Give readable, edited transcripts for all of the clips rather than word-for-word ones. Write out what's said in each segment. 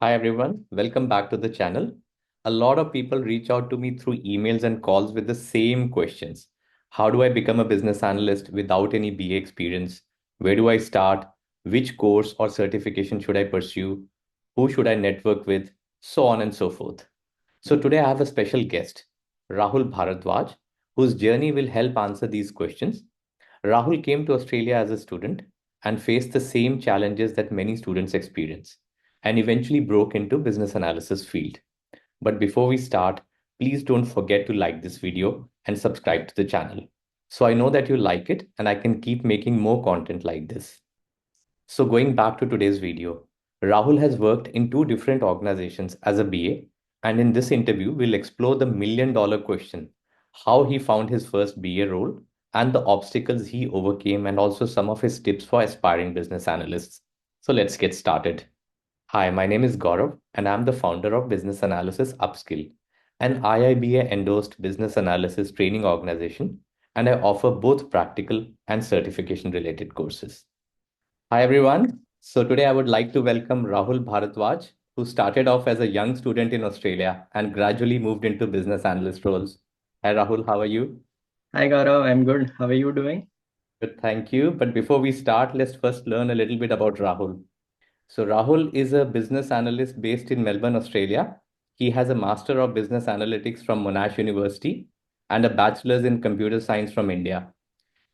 Hi everyone, welcome back to the channel. A lot of people reach out to me through emails and calls with the same questions. How do I become a business analyst without any BA experience? Where do I start? Which course or certification should I pursue? Who should I network with? So on and so forth. So today I have a special guest, Rahul Bharadwaj, whose journey will help answer these questions. Rahul came to Australia as a student and faced the same challenges that many students experience and eventually broke into business analysis field. But before we start, please don't forget to like this video and subscribe to the channel. So I know that you like it and I can keep making more content like this. So going back to today's video, Rahul has worked in two different organizations as a BA, and in this interview, we'll explore the million-dollar question, how he found his first BA role and the obstacles he overcame, and also some of his tips for aspiring business analysts. So let's get started. Hi, my name is Gaurav, and I'm the founder of Business Analysis Upskill, an IIBA endorsed business analysis training organization, and I offer both practical and certification related courses. Hi, everyone. So today I would like to welcome Rahul Bharadwaj, who started off as a young student in Australia and gradually moved into business analyst roles. Hi, Rahul. How are you? Hi Gaurav, I'm good. How are you doing? Good, thank you. But before we start, let's first learn a little bit about Rahul. So Rahul is a business analyst based in Melbourne, Australia. He has a Master of Business Analytics from Monash University and a Bachelor's in Computer Science from India.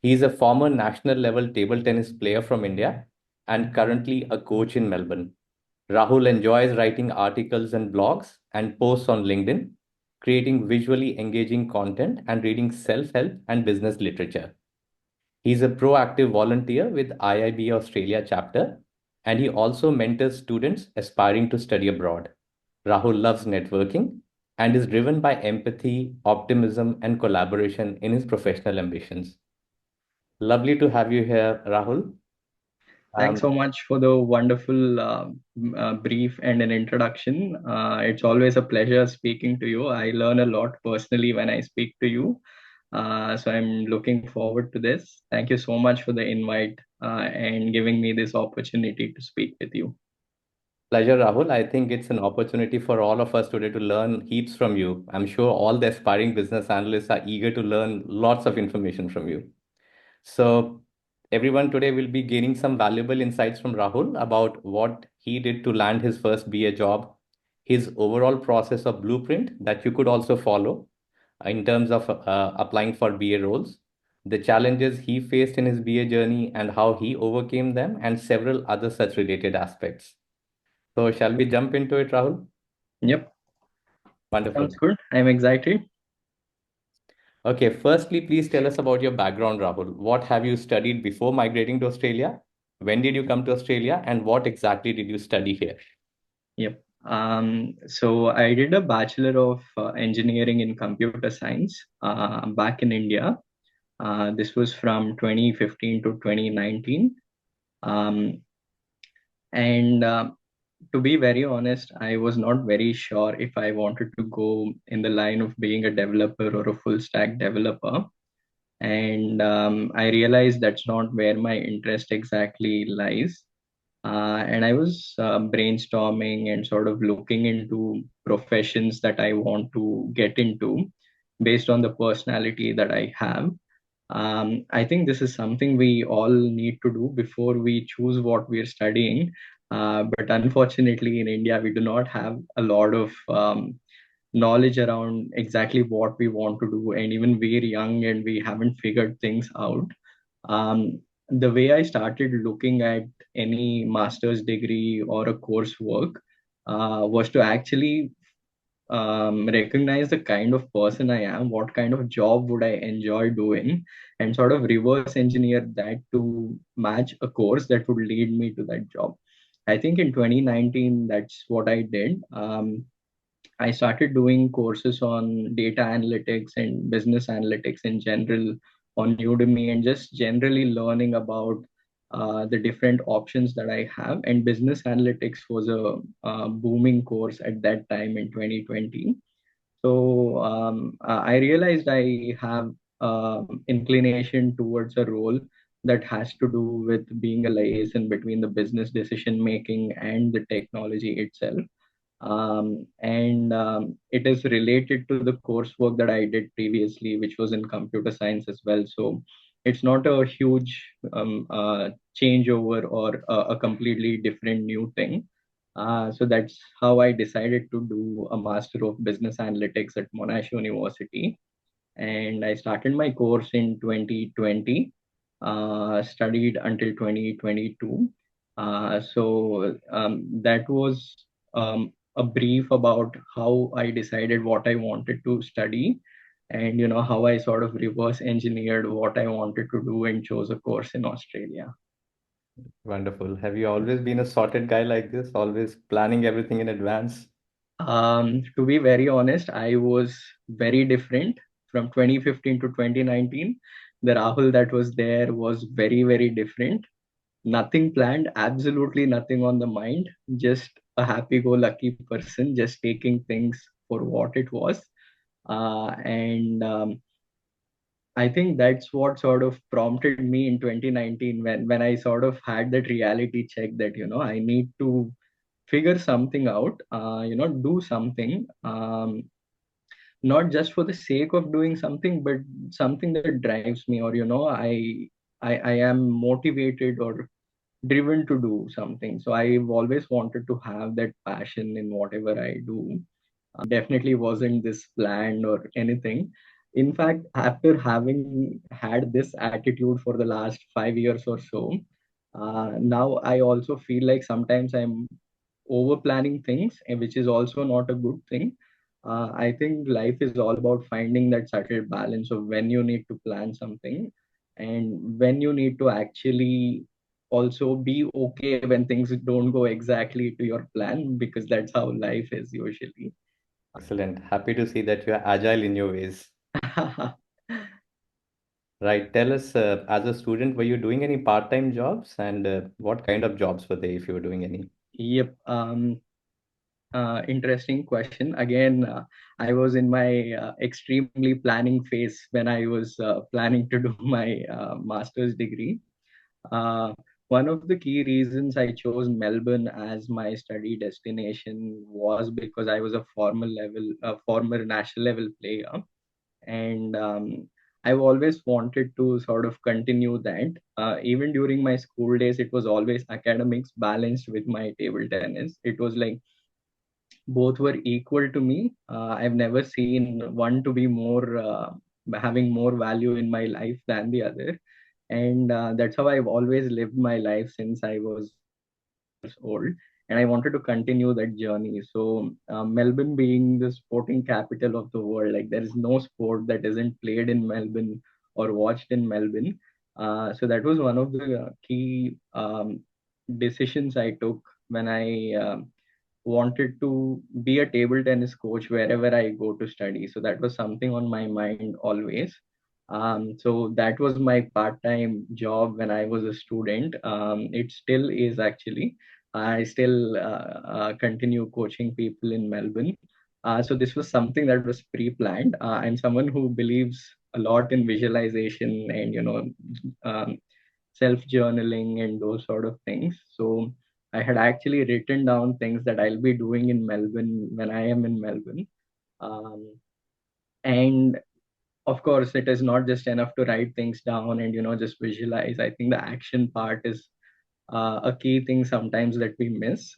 He is a former national level table tennis player from India and currently a coach in Melbourne. Rahul enjoys writing articles and blogs and posts on LinkedIn, creating visually engaging content and reading self help and business literature. He's a proactive volunteer with IIB Australia chapter, and he also mentors students aspiring to study abroad. Rahul loves networking and is driven by empathy, optimism, and collaboration in his professional ambitions. Lovely to have you here, Rahul. Thanks Um, so much for the wonderful brief and an introduction. It's always a pleasure speaking to you. I learn a lot personally when I speak to you. So I'm looking forward to this. Thank you so much for the invite and giving me this opportunity to speak with you. Pleasure, Rahul. I think it's an opportunity for all of us today to learn heaps from you. I'm sure all the aspiring business analysts are eager to learn lots of information from you. So, everyone today will be gaining some valuable insights from Rahul about what he did to land his first BA job, his overall process of blueprint that you could also follow in terms of applying for BA roles, the challenges he faced in his BA journey and how he overcame them, and several other such related aspects. So, shall we jump into it, Rahul? Yep, Wonderful. sounds good. I'm excited. Okay, firstly, please tell us about your background, Rahul. What have you studied before migrating to Australia? When did you come to Australia? And what exactly did you study here? Yep. So I did a Bachelor of Engineering in Computer Science back in India. This was from 2015 to 2019. Um, and To be very honest, I was not very sure if I wanted to go in the line of being a developer or a full stack developer. And I realized that's not where my interest exactly lies. And I was brainstorming and sort of looking into professions that I want to get into based on the personality that I have. I think this is something we all need to do before we choose what we're studying. But unfortunately, in India, we do not have a lot of knowledge around exactly what we want to do. And even we're young and we haven't figured things out. The way I started looking at any master's degree or a coursework was to actually recognize the kind of person I am, what kind of job would I enjoy doing, and sort of reverse engineer that to match a course that would lead me to that job. I think in 2019, that's what I did. I started doing courses on data analytics and business analytics in general on Udemy and just generally learning about the different options that I have. And business analytics was a booming course at that time in 2020. So I realized I have inclination towards a role that has to do with being a liaison between the business decision making and the technology itself. And it is related to the coursework that I did previously, which was in computer science as well. So it's not a huge changeover or a completely different new thing. So that's how I decided to do a Master of Business Analytics at Monash University. And I started my course in 2020, studied until 2022. That was a brief about how I decided what I wanted to study, and how I sort of reverse engineered what I wanted to do and chose a course in Australia. Wonderful. Have you always been a sorted guy like this, always planning everything in advance? To be very honest, I was very different from 2015 to 2019. The Rahul that was there was very, very different. Nothing planned, absolutely nothing on the mind, just a happy go lucky person, just taking things for what it was. And I think that's what sort of prompted me in 2019 when I sort of had that reality check that, I need to figure something out, do something. Not just for the sake of doing something, but something that drives me, or I am motivated or driven to do something. So I've always wanted to have that passion in whatever I do. Definitely wasn't this planned or anything. In fact, after having had this attitude for the last 5 years or so, now I also feel like sometimes I'm over planning things, which is also not a good thing. I think life is all about finding that subtle balance of when you need to plan something and when you need to actually also be okay when things don't go exactly to your plan, because that's how life is usually. Excellent. Happy to see that you are agile in your ways. Right. Tell us, as a student, were you doing any part-time jobs, and what kind of jobs were they if you were doing any? Yep. Interesting question. Again, I was in my extremely planning phase when I was planning to do my master's degree. Uh, One of the key reasons I chose Melbourne as my study destination was because I was a former national level player, and I've always wanted to sort of continue that. Even during my school days, it was always academics balanced with my table tennis. It was like both were equal to me. I've never seen one to be more having more value in my life than the other, and that's how I've always lived my life since I was old, and I wanted to continue that journey. So, Melbourne being the sporting capital of the world, like there is no sport that isn't played in Melbourne or watched in Melbourne. So that was one of the key decisions I took when I wanted to be a table tennis coach wherever I go to study. So that was something on my mind always. So that was my part-time job when I was a student. It still is actually. I still continue coaching people in Melbourne. So this was something that was pre-planned. I'm someone who believes a lot in visualization and um, self-journaling and those sort of things. So I had actually written down things that I'll be doing in Melbourne when I am in Melbourne. Um, and of course, it is not just enough to write things down and just visualize. I think the action part is a key thing sometimes that we miss.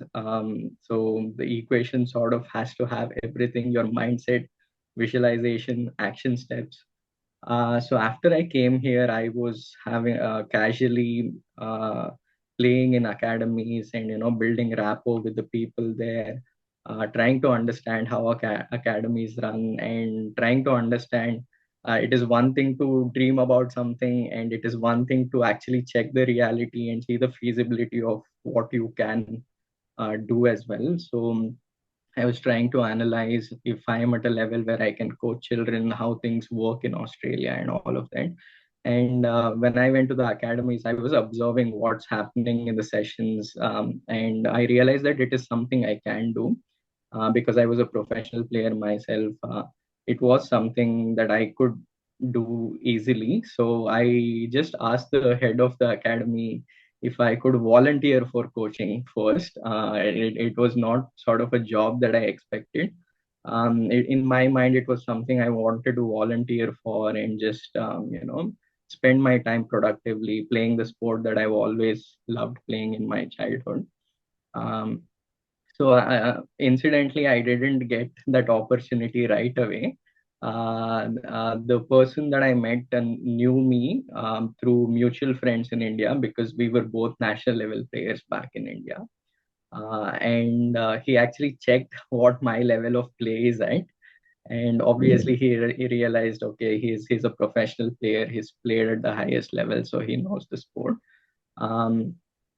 So the equation sort of has to have everything: your mindset, visualization, action steps. So after I came here, I was having casually playing in academies and building rapport with the people there, trying to understand how academies run and trying to understand. It is one thing to dream about something, and it is one thing to actually check the reality and see the feasibility of what you can do as well. So I was trying to analyze if I am at a level where I can coach children, how things work in Australia and all of that. And when I went to the academies, I was observing what's happening in the sessions, and I realized that it is something I can do because I was a professional player myself. It was something that I could do easily. So I just asked the head of the academy if I could volunteer for coaching first. It was not sort of a job that I expected. In my mind, it was something I wanted to volunteer for and just, spend my time productively playing the sport that I've always loved playing in my childhood. Um, incidentally, I didn't get that opportunity right away. The person that I met and knew me through mutual friends in India, because we were both national level players back in India. And he actually checked what my level of play is at. And obviously, he realized, okay, he's a professional player. He's played at the highest level, so he knows the sport. Um,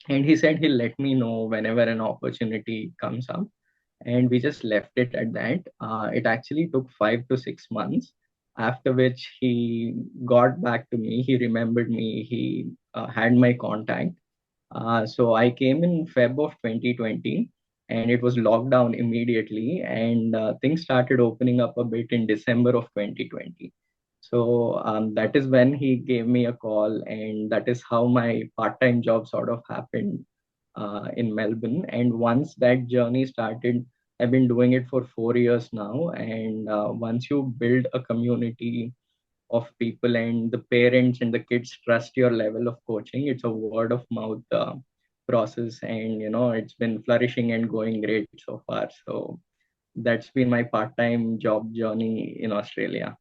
and he said he'll let me know whenever an opportunity comes up, and we just left it at that. It actually took 5 to 6 months, after which he got back to me. He remembered me. He had my contact. So I came in Feb of 2020, and it was lockdown immediately, and things started opening up a bit in December of 2020. So that is when he gave me a call, and that is how my part-time job sort of happened in Melbourne. And once that journey started, I've been doing it for 4 years now. And once you build a community of people and the parents and the kids trust your level of coaching, it's a word of mouth process. And, it's been flourishing and going great so far. So that's been my part-time job journey in Australia.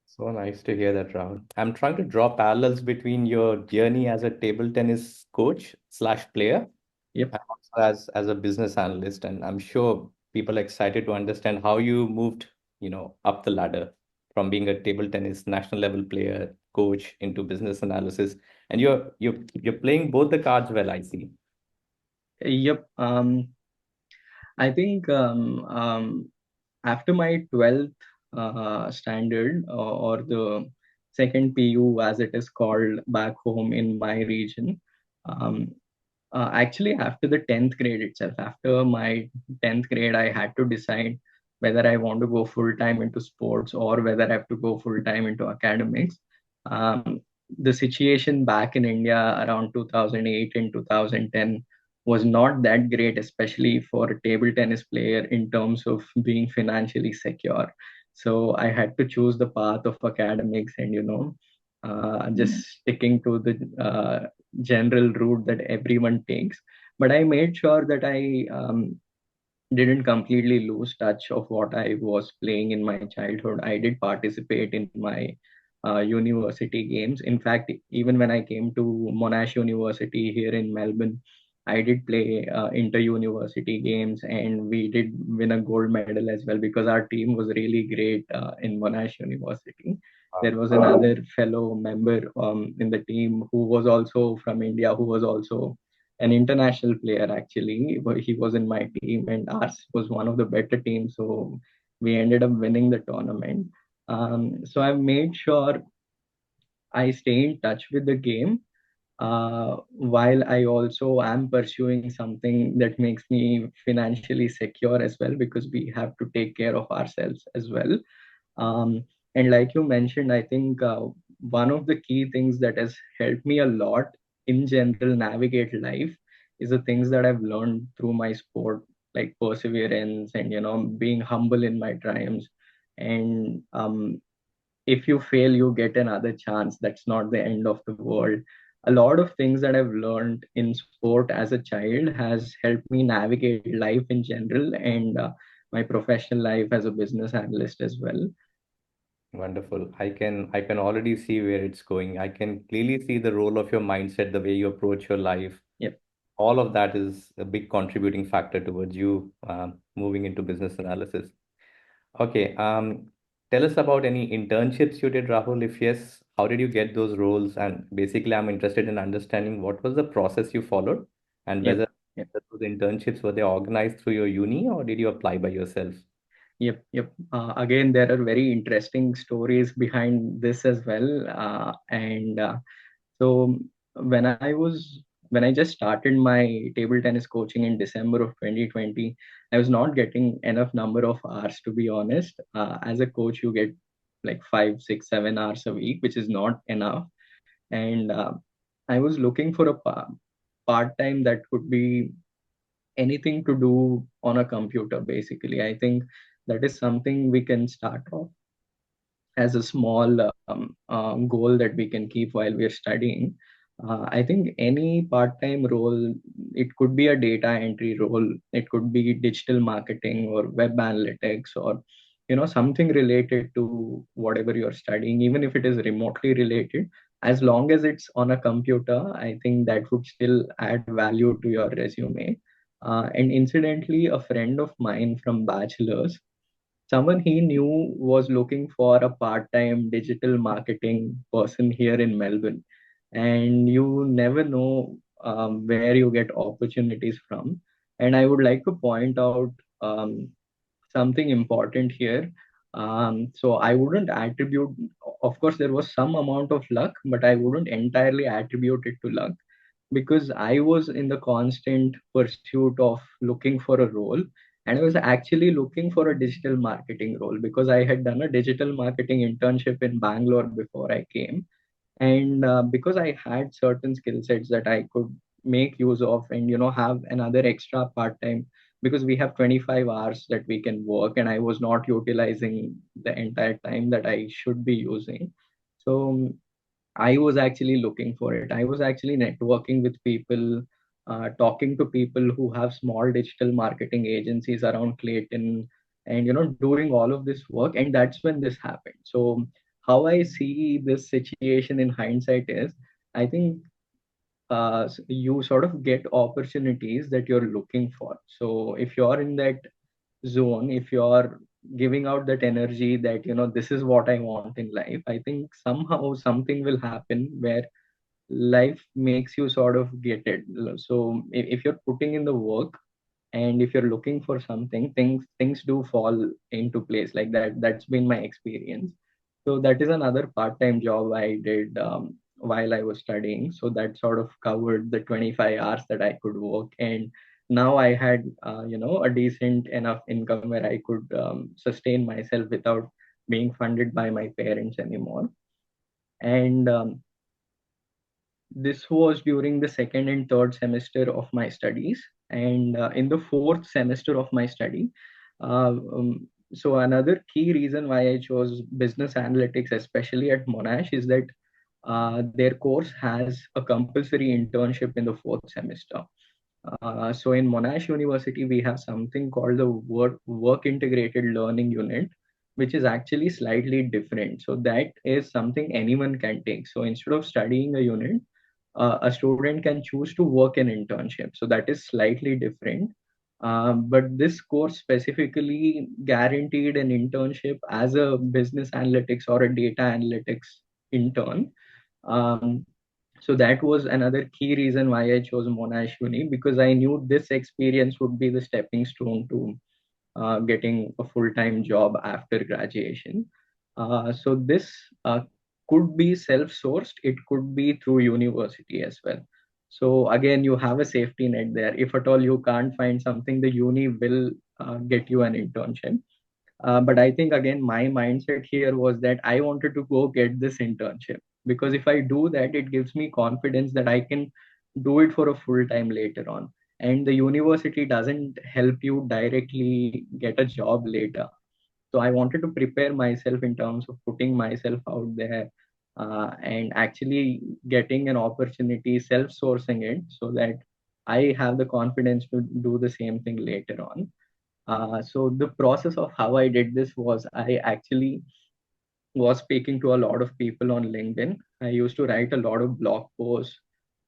So nice to hear that, Rahul. I'm trying to draw parallels between your journey as a table tennis coach slash player Yep. and also as a business analyst. And I'm sure people are excited to understand how you moved, up the ladder from being a table tennis national level player, coach into business analysis. And you're playing both the cards well, I see. Yep. I think after my 12th standard, or the second PU as it is called back home in my region, um, actually after the 10th grade itself, after my 10th grade, I had to decide whether I want to go full time into sports or whether I have to go full time into academics. Um, the situation back in India around 2008 and 2010 was not that great, especially for a table tennis player in terms of being financially secure. So I had to choose the path of academics and, just sticking to the general route that everyone takes. But I made sure that I didn't completely lose touch of what I was playing in my childhood. I did participate in my university games. In fact, even when I came to Monash University here in Melbourne, I did play inter-university games, and we did win a gold medal as well because our team was really great in Monash University. There was another fellow member in the team who was also from India, who was also an international player actually. He was in my team, and ours was one of the better teams. So we ended up winning the tournament. So I've made sure I stay in touch with the game, while I also am pursuing something that makes me financially secure as well, because we have to take care of ourselves as well. Um, and like you mentioned, I think one of the key things that has helped me a lot in general navigate life is the things that I've learned through my sport, like perseverance and, being humble in my triumphs. And if you fail, you get another chance. That's not the end of the world. A lot of things that I've learned in sport as a child has helped me navigate life in general, and my professional life as a business analyst as well. Wonderful. I can already see where it's going. I can clearly see the role of your mindset, the way you approach your life. Yep. All of that is a big contributing factor towards you moving into business analysis. Okay. Tell us about any internships you did, Rahul. If yes, how did you get those roles? And basically, I'm interested in understanding what was the process you followed and Yep. whether Yep. those internships were they organized through your uni or did you apply by yourself? Yep, yep. Again, there are very interesting stories behind this as well. And so when I was when I just started my table tennis coaching in December of 2020, I was not getting enough number of hours, to be honest. As a coach, you get like 5, 6, 7 hours a week, which is not enough. And I was looking for a path. part-time that could be anything to do on a computer, basically. I think that is something we can start off as a small goal that we can keep while we are studying. I think any part-time role, it could be a data entry role, it could be digital marketing or web analytics, or something related to whatever you're studying, even if it is remotely related. As long as it's on a computer, I think that would still add value to your resume. And incidentally, a friend of mine from bachelor's, someone he knew was looking for a part-time digital marketing person here in Melbourne. And you never know where you get opportunities from. And I would like to point out something important here. So I wouldn't attribute, of course, there was some amount of luck, but I wouldn't entirely attribute it to luck, because I was in the constant pursuit of looking for a role. And I was actually looking for a digital marketing role because I had done a digital marketing internship in Bangalore before I came. And because I had certain skill sets that I could make use of, and have another extra part time, because we have 25 hours that we can work, and I was not utilizing the entire time that I should be using. So I was actually looking for it. I was actually networking with people, talking to people who have small digital marketing agencies around Clayton, and doing all of this work. And that's when this happened. So how I see this situation in hindsight is, I think you sort of get opportunities that you're looking for. So if you're in that zone, if you're giving out that energy that this is what I want in life, I think somehow something will happen where life makes you sort of get it. So if you're putting in the work, and if you're looking for something, things do fall into place like that. That's been my experience. So that is another part-time job I did while I was studying. So that sort of covered the 25 hours that I could work. And now I had a decent enough income where I could sustain myself without being funded by my parents anymore. And this was during the second and third semester of my studies. And in the fourth semester of my study, so another key reason why I chose business analytics, especially at Monash, is that their course has a compulsory internship in the fourth semester. So in Monash University, we have something called the work integrated learning unit, which is actually slightly different. So that is something anyone can take. So instead of studying a unit, a student can choose to work an internship. So that is slightly different. But this course specifically guaranteed an internship as a business analytics or a data analytics intern. Um, so that was another key reason why I chose Monash Uni, because I knew this experience would be the stepping stone to getting a full-time job after graduation. So this could be self-sourced. It could be through university as well. So again, you have a safety net there. If at all you can't find something, the uni will get you an internship. But I think again, my mindset here was that I wanted to go get this internship, because if I do that, it gives me confidence that I can do it for a full time later on. And the university doesn't help you directly get a job later. So I wanted to prepare myself in terms of putting myself out there, and actually getting an opportunity, self sourcing it, so that I have the confidence to do the same thing later on. So the process of how I did this was, I actually was speaking to a lot of people on LinkedIn. I used to write a lot of blog posts,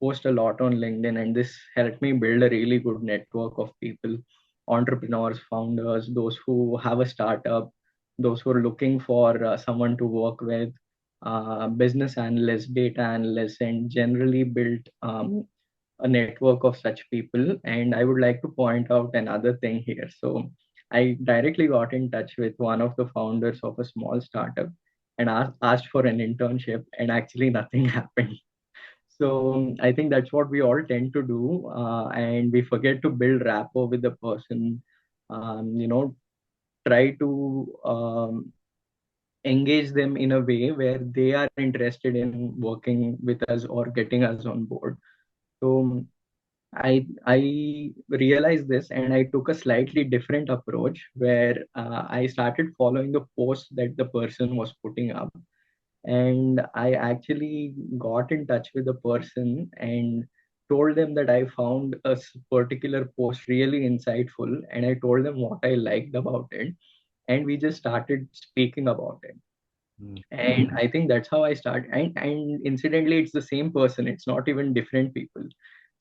post a lot on LinkedIn, and this helped me build a really good network of people, entrepreneurs, founders, those who have a startup, those who are looking for someone to work with, business analysts, data analysts, and generally built a network of such people. And I would like to point out another thing here. So I directly got in touch with one of the founders of a small startup and asked for an internship, and actually nothing happened. So I think that's what we all tend to do, and we forget to build rapport with the person. You know, try to engage them in a way where they are interested in working with us or getting us on board. So I realized this, and I took a slightly different approach where I started following the posts that the person was putting up, and I actually got in touch with the person and told them that I found a particular post really insightful, and I told them what I liked about it, and we just started speaking about it. Mm. And I think that's how I started. And incidentally, it's the same person, it's not even different people.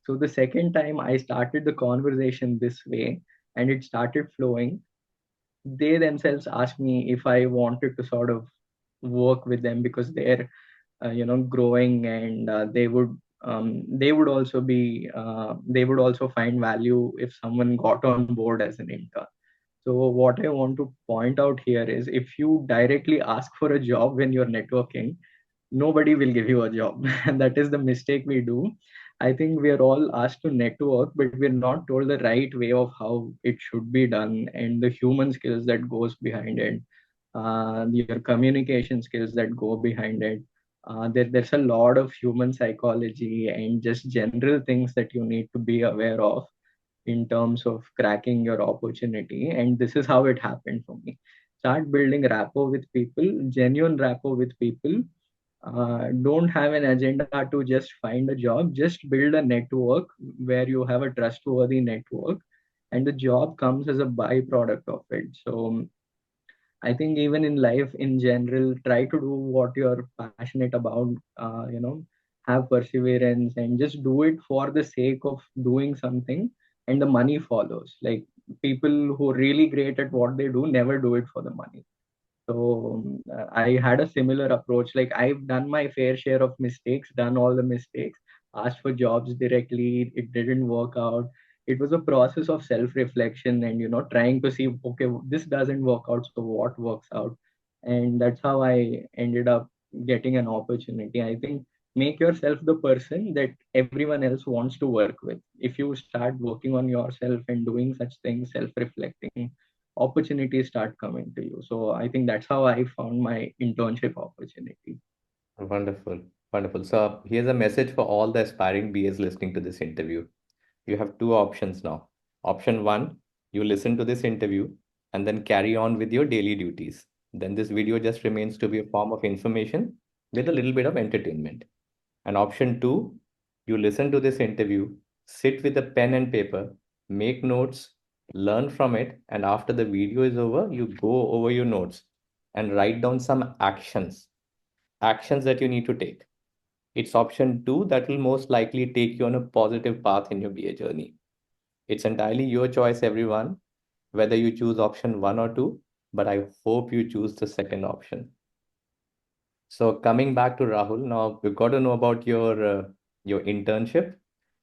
So the second time I started the conversation this way and it started flowing, they themselves asked me if I wanted to sort of work with them because they're growing, and they would also be they would also find value if someone got on board as an intern. So what I want to point out here is, if you directly ask for a job when you're networking, nobody will give you a job. And that is the mistake we do. I think we are all asked to network, but we're not told the right way of how it should be done and the human skills that goes behind it, your communication skills that go behind it. There's a lot of human psychology and just general things that you need to be aware of in terms of cracking your opportunity. And this is how it happened for me. Start building rapport with people, genuine rapport with people. Don't have an agenda to just find a job, just build a network where you have a trustworthy network, and the job comes as a byproduct of it. So I think even in life in general, try to do what you're passionate about. Have perseverance and just do it for the sake of doing something, and the money follows. Like, people who are really great at what they do never do it for the money. So I had a similar approach. Like, I've done my fair share of mistakes, done all the mistakes, asked for jobs directly. It didn't work out. It was a process of self-reflection and, trying to see, okay, this doesn't work out, so what works out? And that's how I ended up getting an opportunity. I think make yourself the person that everyone else wants to work with. If you start working on yourself and doing such things, self-reflecting, opportunities start coming to you. So I think that's how I found my internship opportunity. Wonderful. Wonderful. So here's a message for all the aspiring BAs listening to this interview. You have two options now. Option one, you listen to this interview and then carry on with your daily duties. Then this video just remains to be a form of information with a little bit of entertainment. And option two, you listen to this interview, sit with a pen and paper, make notes, learn from it, and after the video is over, you go over your notes and write down some actions that you need to take. It's option two that will most likely take you on a positive path in your BA journey. It's entirely your choice, everyone, whether you choose option one or two, but I hope you choose the second option. So coming back to Rahul, now we've got to know about your internship.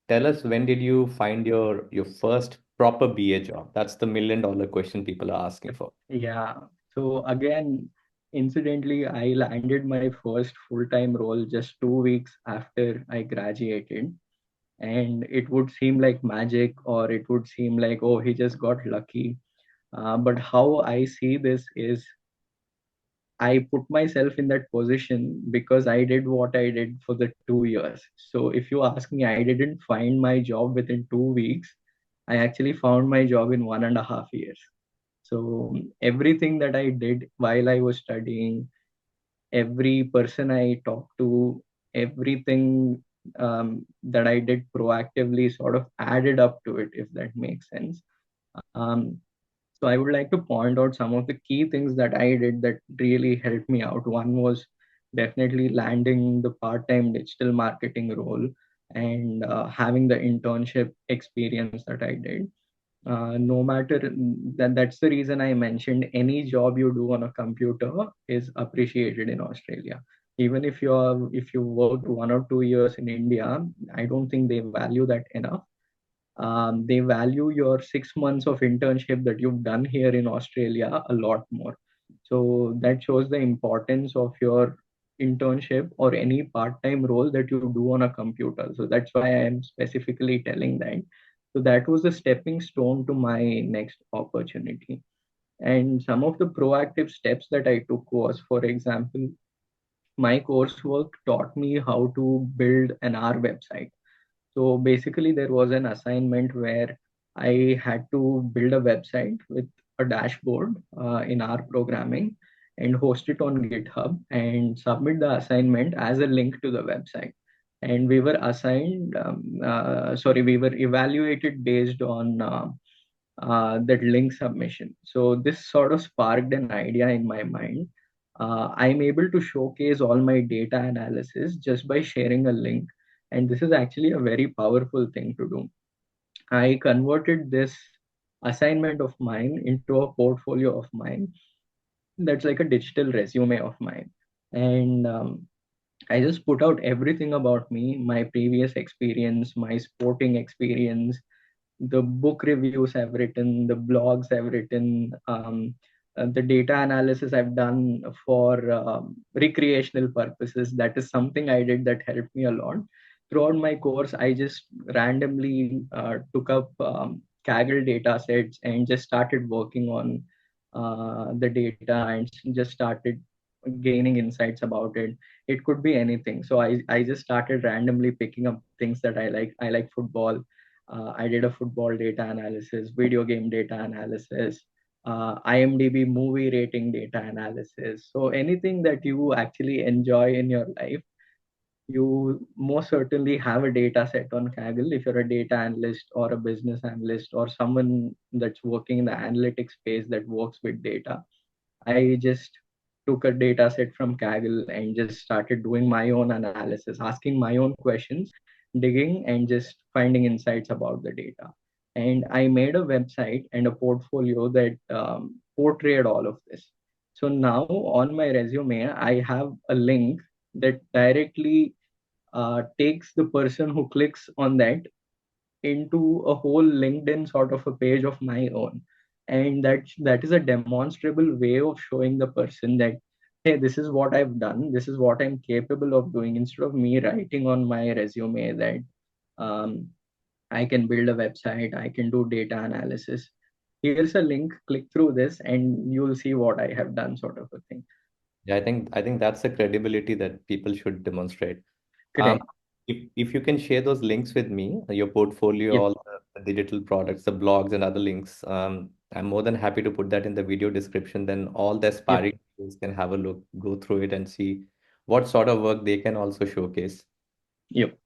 Tell us, when did you find your first proper BA job? That's the $1 million question people are asking for. Yeah. So again, incidentally, I landed my first full-time role just 2 weeks after I graduated. And it would seem like magic, or it would seem like, oh, he just got lucky. But how I see this is, I put myself in that position because I did what I did for the 2 years. So if you ask me, I didn't find my job within 2 weeks. I actually found my job in 1.5 years. So everything that I did while I was studying, every person I talked to, everything that I did proactively sort of added up to it, if that makes sense. Um, so I would like to point out some of the key things that I did that really helped me out. One was definitely landing the part-time digital marketing role and having the internship experience that I did. No matter that's the reason I mentioned any job you do on a computer is appreciated in Australia. Even if you worked 1 or 2 years in India, I don't think they value that enough. They value your 6 months of internship that you've done here in Australia a lot more. So that shows the importance of your internship or any part-time role that you do on a computer. So that's why I am specifically telling that. So that was the stepping stone to my next opportunity. And some of the proactive steps that I took was, for example, my coursework taught me how to build an R website. So basically, there was an assignment where I had to build a website with a dashboard in R programming and host it on GitHub and submit the assignment as a link to the website. And we were we were evaluated based on that link submission. So this sort of sparked an idea in my mind. I'm able to showcase all my data analysis just by sharing a link, and this is actually a very powerful thing to do. I converted this assignment of mine into a portfolio of mine that's like a digital resume of mine. And I just put out everything about me, my previous experience, my sporting experience, the book reviews I've written, the blogs I've written, the data analysis I've done for recreational purposes. That is something I did that helped me a lot. Throughout my course, I just randomly took up Kaggle data sets and just started working on the data and just started gaining insights about it. It could be anything. So I just started randomly picking up things that I like. I like football. I did a football data analysis, video game data analysis, IMDb movie rating data analysis. So anything that you actually enjoy in your life, you most certainly have a data set on Kaggle if you're a data analyst or a business analyst or someone that's working in the analytics space that works with data. I just took a data set from Kaggle and just started doing my own analysis, asking my own questions, digging and just finding insights about the data. And I made a website and a portfolio that portrayed all of this. So now on my resume, I have a link that directly takes the person who clicks on that into a whole LinkedIn sort of a page of my own. And that is a demonstrable way of showing the person that, hey, this is what I've done, this is what I'm capable of doing, instead of me writing on my resume that um, I can build a website, I can do data analysis. Here's a link, click through this, and you'll see what I have done, sort of a thing. Yeah, I think that's the credibility that people should demonstrate. Um, Correct. if you can share those links with me, your portfolio, Yep. all the digital products, the blogs and other links, I'm more than happy to put that in the video description. Then all the Yep. aspiring students can have a look, go through it and see what sort of work they can also showcase. Yep.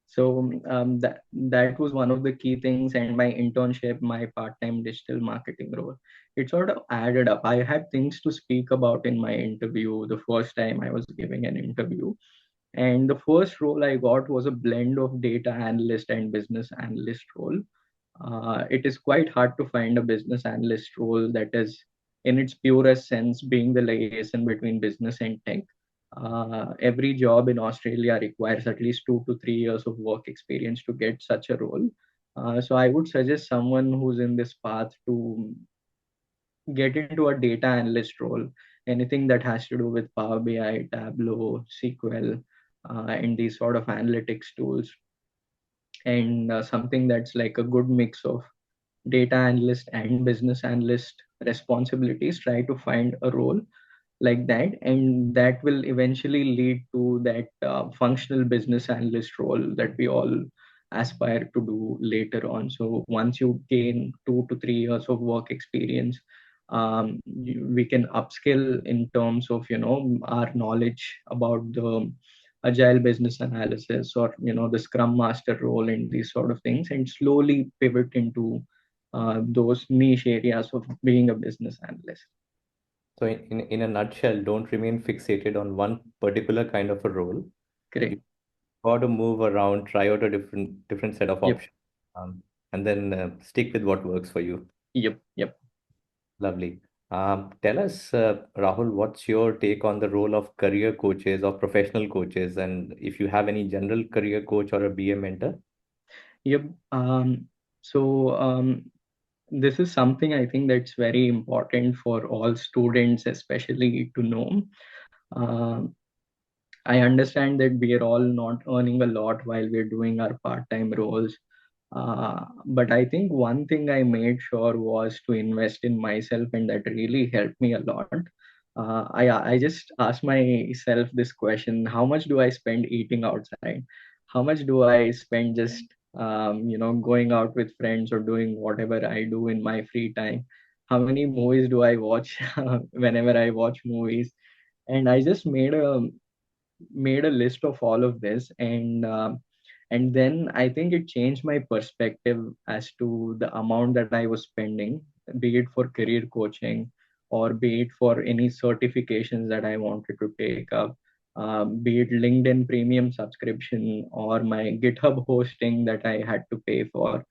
So that was one of the key things, and my internship, my part-time digital marketing role, it sort of added up. I had things to speak about in my interview the first time I was giving an interview, and the first role I got was a blend of data analyst and business analyst role. It is quite hard to find a business analyst role that is, in its purest sense, being the liaison between business and tech. Every job in Australia requires at least 2 to 3 years of work experience to get such a role. So I would suggest someone who's in this path to get into a data analyst role, anything that has to do with Power BI, Tableau, SQL, and these sort of analytics tools, and something that's like a good mix of data analyst and business analyst responsibilities. Try to find a role like that, and that will eventually lead to that functional business analyst role that we all aspire to do later on. So once you gain 2 to 3 years of work experience, we can upskill in terms of our knowledge about the agile business analysis, or the scrum master role and these sort of things, and slowly pivot into those niche areas of being a business analyst. So in a nutshell, don't remain fixated on one particular kind of a role. You Correct. got to move around, try out a different set of Yep. options, and then stick with what works for you. Yep. Yep. Lovely. Tell us, Rahul, what's your take on the role of career coaches or professional coaches, and if you have any general career coach or a BA mentor? Yep. So this is something I think that's very important for all students, especially to know. Um, I understand that we are all not earning a lot while we're doing our part-time roles. But I think one thing I made sure was to invest in myself, and that really helped me a lot. I just asked myself this question: how much do I spend eating outside? how much do I spend just going out with friends or doing whatever I do in my free time? How many movies do I watch whenever I watch movies? And I just made a list of all of this, and then I think it changed my perspective as to the amount that I was spending, be it for career coaching or be it for any certifications that I wanted to take up, be it LinkedIn premium subscription or my GitHub hosting that I had to pay for.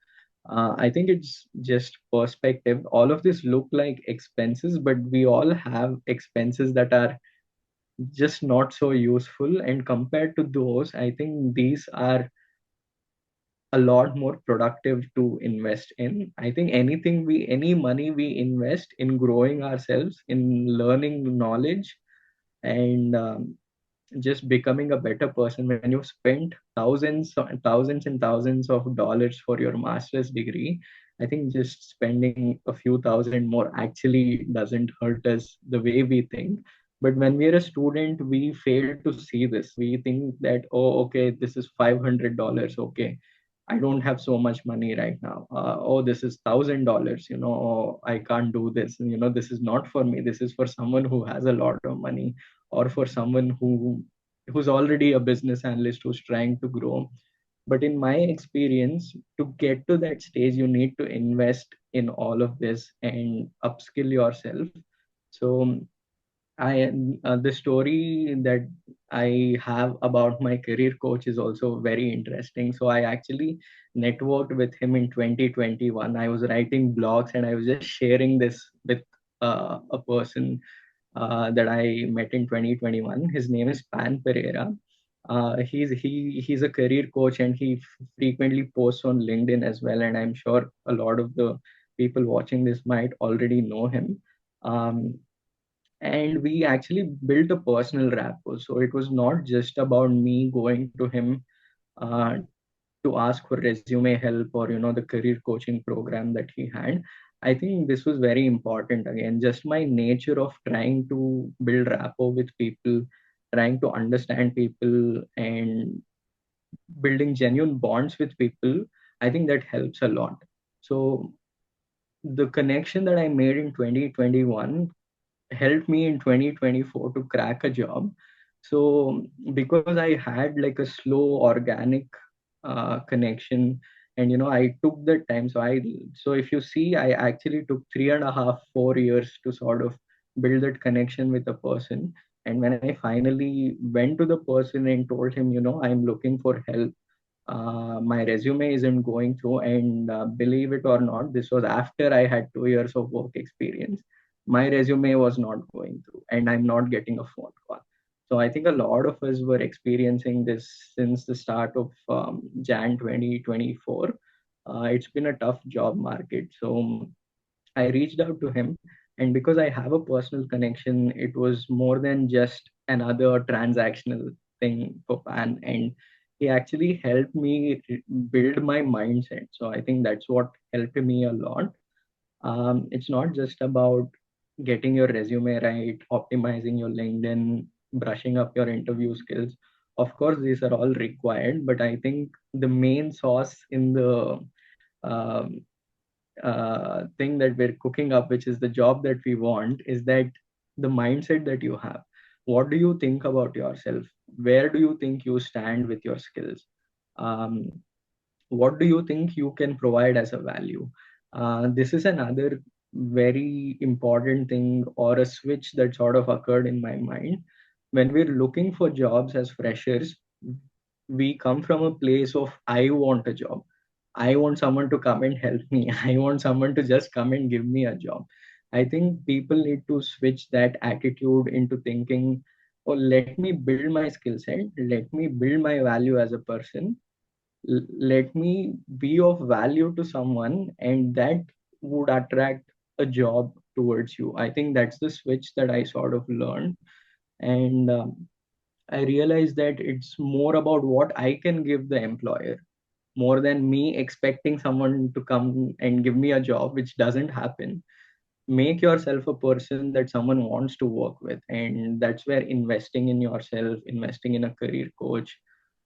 I think it's just perspective. All of this look like expenses, but we all have expenses that are just not so useful, and compared to those, I think these are a lot more productive to invest in. I think any money we invest in growing ourselves, in learning knowledge, and just becoming a better person. When you spend thousands and thousands of dollars for your master's degree, I think just spending a few thousand more actually doesn't hurt us the way we think. But when we're a student, we fail to see this. We think that, oh, okay, this is $500. Okay, I don't have so much money right now. Oh, this is $1,000. Oh, I can't do this. This is not for me. This is for someone who has a lot of money, or for someone who's already a business analyst who's trying to grow. But in my experience, to get to that stage, you need to invest in all of this and upskill yourself. So the story that I have about my career coach is also very interesting. So I actually networked with him in 2021. I was writing blogs and I was just sharing this with a person that I met in 2021. His name is Pan Pereira. He's a career coach, and he frequently posts on LinkedIn as well. And I'm sure a lot of the people watching this might already know him. Um, and we actually built a personal rapport. So it was not just about me going to him uh, to ask for resume help, or the career coaching program that he had. I think this was very important. Again, just my nature of trying to build rapport with people, trying to understand people, and building genuine bonds with people, I think that helps a lot. So the connection that I made in 2021 helped me in 2024 to crack a job. So because I had like a slow organic connection, and I took the time. So if you see, I actually took 3.5 4 years to sort of build that connection with a person. And when I finally went to the person and told him, I'm looking for help, my resume isn't going through, and believe it or not, this was after I had 2 years of work experience. My resume was not going through, and I'm not getting a phone call. So I think a lot of us were experiencing this since the start of Jan 2024. It's been a tough job market. So I reached out to him, and because I have a personal connection, it was more than just another transactional thing for Pan. And he actually helped me build my mindset. So I think that's what helped me a lot. It's not just about getting your resume right, optimizing your LinkedIn, brushing up your interview skills. Of course, these are all required, but I think the main sauce in the um, thing that we're cooking up, which is the job that we want, is that the mindset that you have. What do you think about yourself? Where do you think you stand with your skills? Um, what do you think you can provide as a value? This is another very important thing, or a switch that sort of occurred in my mind. When we're looking for jobs as freshers, we come from a place of, I want a job. I want someone to come and help me. I want someone to just come and give me a job. I think people need to switch that attitude into thinking, oh, let me build my skill set, let me build my value as a person, let me be of value to someone, and that would attract a job towards you. I think that's the switch that I sort of learned. And I realized that it's more about what I can give the employer, more than me expecting someone to come and give me a job, which doesn't happen. Make yourself a person that someone wants to work with. And that's where investing in yourself, investing in a career coach,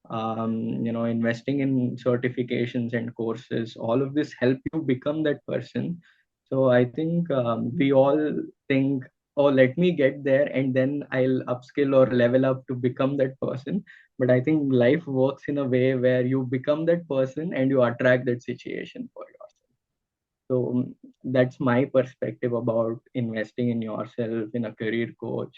investing in certifications and courses, all of this help you become that person. So I think we all think, oh, let me get there and then I'll upskill or level up to become that person. But I think life works in a way where you become that person and you attract that situation for yourself. So that's my perspective about investing in yourself, in a career coach,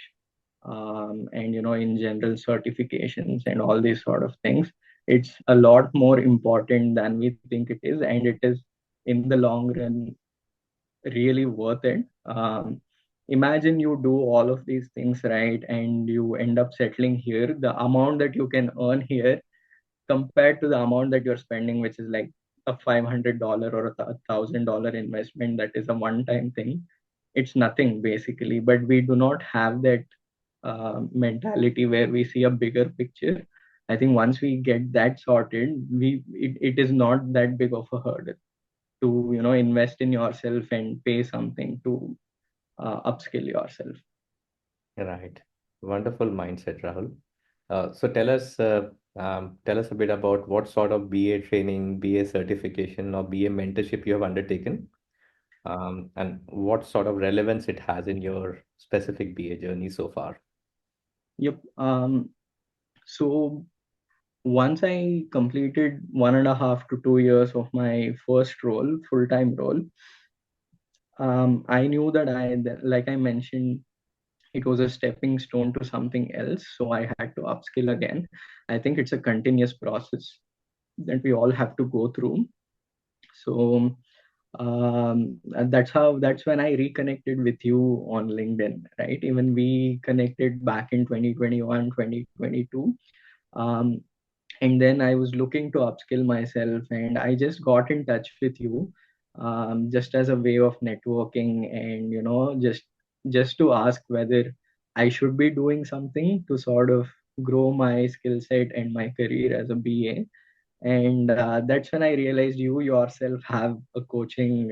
and in general certifications and all these sort of things. It's a lot more important than we think it is, and it is in the long run really worth it. Imagine you do all of these things right, and you end up settling here. The amount that you can earn here compared to the amount that you're spending, which is like a $500 or $1,000 investment, that is a one-time thing. It's nothing basically, but we do not have that mentality where we see a bigger picture. I think once we get that sorted, it is not that big of a hurdle to invest in yourself and pay something to upskill yourself. Right. Wonderful mindset, Rahul. So tell us a bit about what sort of BA training, BA certification, or BA mentorship you have undertaken, and what sort of relevance it has in your specific BA journey so far. Yep. So once I completed 1.5 to 2 years of my first role, full-time role, I knew that like I mentioned, it was a stepping stone to something else. So I had to upskill again. I think it's a continuous process that we all have to go through. So and that's when I reconnected with you on LinkedIn, right? Even we connected back in 2021, 2022. Um, and then I was looking to upskill myself, and I just got in touch with you, just as a way of networking, and just to ask whether I should be doing something to sort of grow my skill set and my career as a BA. And that's when I realized you yourself have a coaching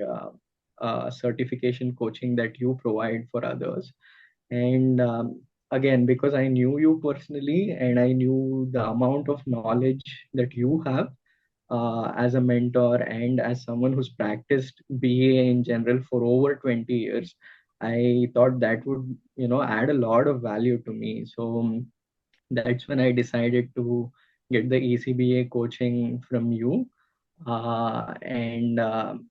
certification coaching that you provide for others. And again, because I knew you personally and I knew the amount of knowledge that you have as a mentor and as someone who's practiced BA in general for over 20 years, I thought that would add a lot of value to me. So that's when I decided to get the ECBA coaching from you. And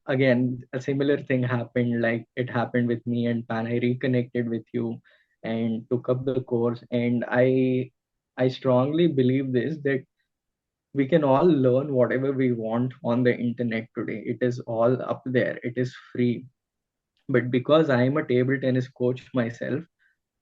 again, a similar thing happened, like it happened with me and Pan. I reconnected with you and took up the course. And I strongly believe this, that we can all learn whatever we want on the internet today. It is all up there. It is free. But because I am a table tennis coach myself,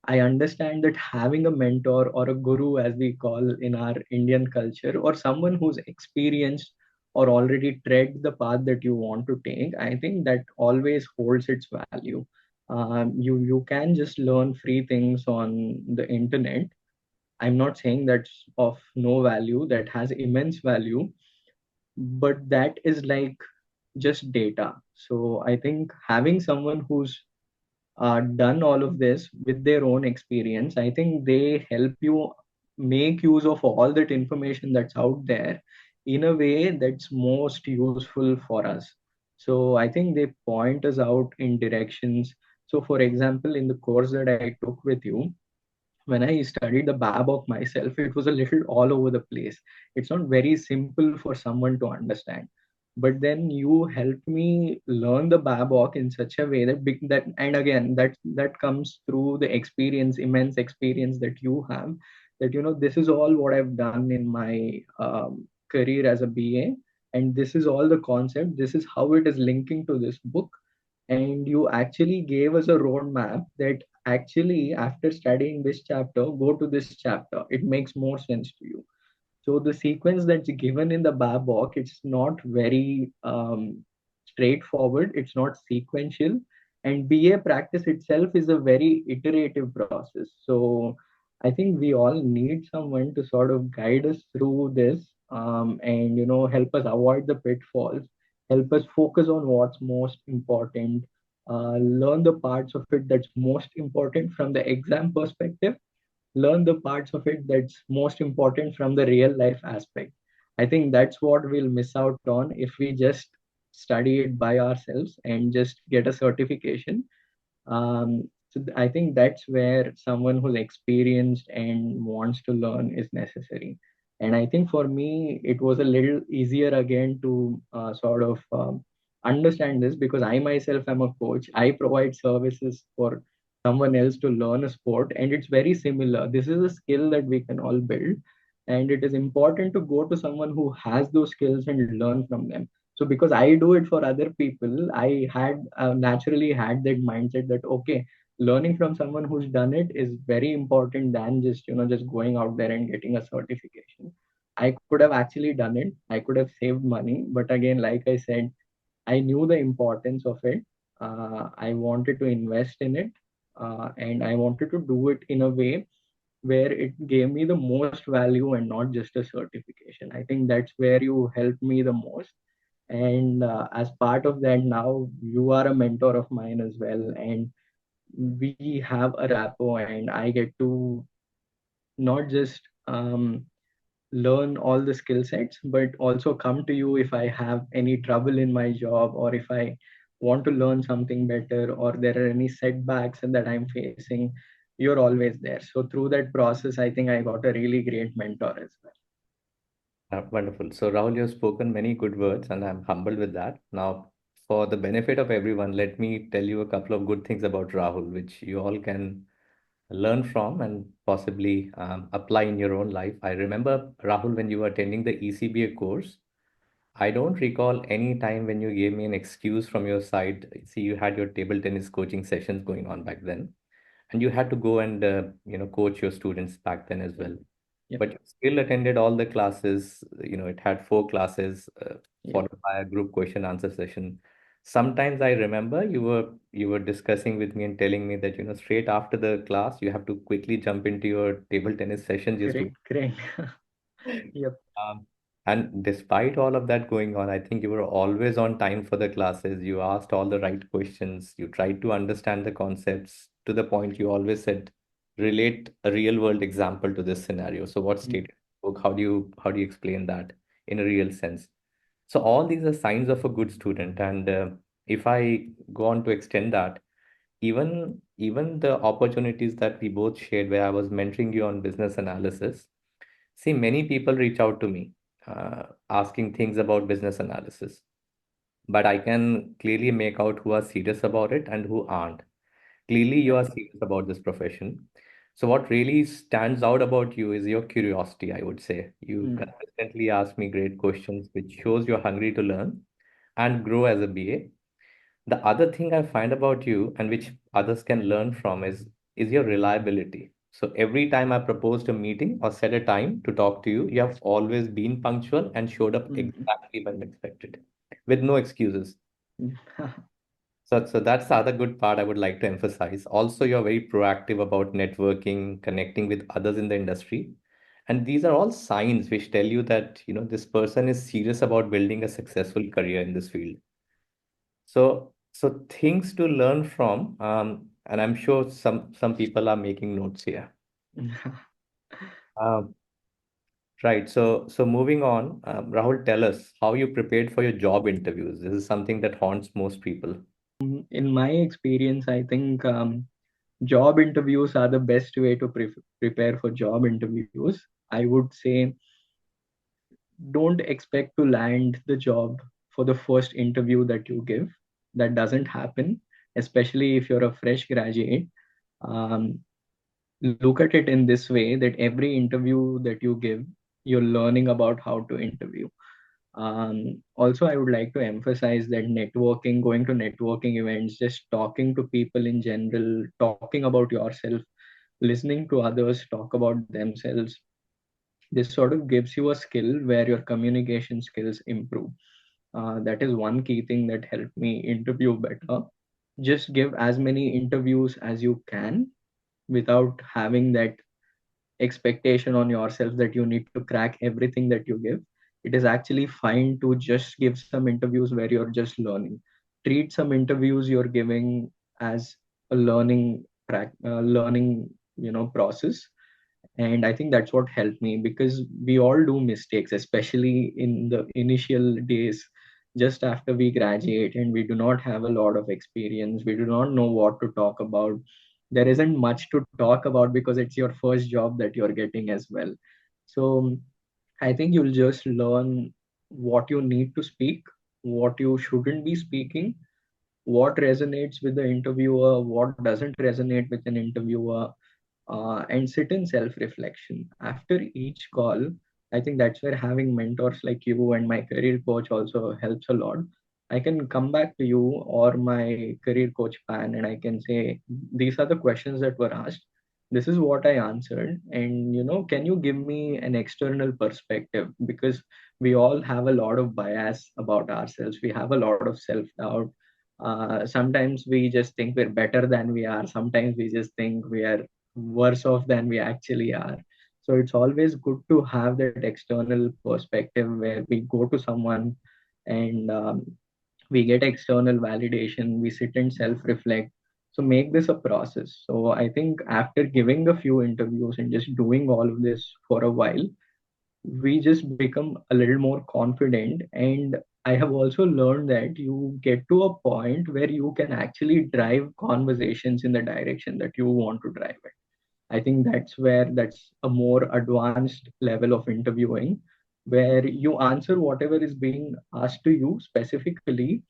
I understand that having a mentor or a guru, as we call in our Indian culture, or someone who's experienced or already tread the path that you want to take, I think that always holds its value. You can just learn free things on the internet. I'm not saying that's of no value, that has immense value, but that is like just data. So I think having someone who's done all of this with their own experience, I think they help you make use of all that information that's out there in a way that's most useful for us. So I think they point us out in directions. So, for example, in the course that I took with you, when I studied the Babok myself, it was a little all over the place. It's not very simple for someone to understand. But then you helped me learn the Babok in such a way that and again that comes through the experience, immense experience that you have. That this is all what I've done in my career as a BA, and this is all the concept. This is how it is linking to this book, and you actually gave us a roadmap that actually after studying this chapter go to this chapter, it makes more sense to you. So the sequence that's given in the babok, it's not very straightforward, it's not sequential, and BA practice itself is a very iterative process. So I think we all need someone to sort of guide us through this, and help us avoid the pitfalls, help us focus on what's most important, learn the parts of it that's most important from the exam perspective, learn the parts of it that's most important from the real life aspect. I think that's what we'll miss out on if we just study it by ourselves and just get a certification. I think that's where someone who's experienced and wants to learn is necessary. And I think for me, it was a little easier again to sort of understand this, because I myself am a coach. I provide services for someone else to learn a sport, and it's very similar. This is a skill that we can all build, and it is important to go to someone who has those skills and learn from them. So because I do it for other people, I had naturally had that mindset that okay, learning from someone who's done it is very important than just just going out there and getting a certification. I could have actually done it, I could have saved money, but again, like I said, I knew the importance of it. I wanted to invest in it, and I wanted to do it in a way where it gave me the most value and not just a certification. I think that's where you helped me the most. And as part of that, now you are a mentor of mine as well, and we have a rapport, and I get to not just learn all the skill sets, but also come to you if I have any trouble in my job, or if I want to learn something better, or there are any setbacks that I'm facing. You're always there. So through that process, I think I got a really great mentor as well. Wonderful. So, Rahul, you've spoken many good words, and I'm humbled with that. Now, for the benefit of everyone, let me tell you a couple of good things about Rahul, which you all can learn from and possibly apply in your own life. I remember, Rahul, when you were attending the ECBA course, I don't recall any time when you gave me an excuse from your side. See, you had your table tennis coaching sessions going on back then, and you had to go and coach your students back then as Yep. well. Yep. But you still attended all the classes. It had four classes Yep. followed by a group question answer session. Sometimes I remember you were discussing with me and telling me that straight after the class you have to quickly jump into your table tennis session just to. Correct. Correct. Yep. Um, and despite all of that going on, I think you were always on time for the classes. You asked all the right questions. You tried to understand the concepts to the point you always said, relate a real world example to this scenario. So what Mm. stated in the book? How do you explain that in a real sense? So all these are signs of a good student. And if I go on to extend that, even the opportunities that we both shared, where I was mentoring you on business analysis. See, many people reach out to me asking things about business analysis, but I can clearly make out who are serious about it and who aren't. Clearly, you Yep. are serious about this profession. So, what really stands out about you is your curiosity, I would say. You Mm. consistently ask me great questions, which shows you're hungry to learn and grow as a BA. The other thing I find about you and which others can learn from is your reliability. So every time I proposed a meeting or set a time to talk to you, you have always been punctual and showed up Mm. exactly when expected, with no excuses. Mm. So that's the other good part I would like to emphasize. Also, you're very proactive about networking, connecting with others in the industry. And these are all signs which tell you that, this person is serious about building a successful career in this field. So things to learn from, and I'm sure some people are making notes here. Um, right. So moving on, Rahul, tell us how you prepared for your job interviews. This is something that haunts most people. In my experience, I think job interviews are the best way to prepare for job interviews. I would say don't expect to land the job for the first interview that you give. That doesn't happen, especially if you're a fresh graduate. Um, Look at it in this way, that every interview that you give, you're learning about how to interview. Also, I would like to emphasize that networking, going to networking events, just talking to people in general, talking about yourself, listening to others talk about themselves, this sort of gives you a skill where your communication skills improve. That is one key thing that helped me interview better. Just give as many interviews as you can without having that expectation on yourself that you need to crack everything that you give. It is actually fine to just give some interviews where you're just learning. Treat some interviews you're giving as a learning process. And I think that's what helped me, because we all do mistakes, especially in the initial days just after we graduate, and we do not have a lot of experience, we do not know what to talk about. There isn't much to talk about because it's your first job that you're getting as well. So I think you'll just learn what you need to speak, what you shouldn't be speaking, what resonates with the interviewer, what doesn't resonate with an interviewer, and sit in self reflection. After each call, I think that's where having mentors like you and my career coach also helps a lot. I can come back to you or my career coach Pan, and I can say, these are the questions that were asked. This is what I answered. And, can you give me an external perspective? Because we all have a lot of bias about ourselves. We have a lot of self doubt. Sometimes we just think we're better than we are. Sometimes we just think we are worse off than we actually are. So it's always good to have that external perspective where we go to someone and we get external validation, we sit and self reflect. So make this a process. So I think after giving a few interviews and just doing all of this for a while, we just become a little more confident. And I have also learned that you get to a point where you can actually drive conversations in the direction that you want to drive it. I think that's a more advanced level of interviewing, where you answer whatever is being asked to you specifically,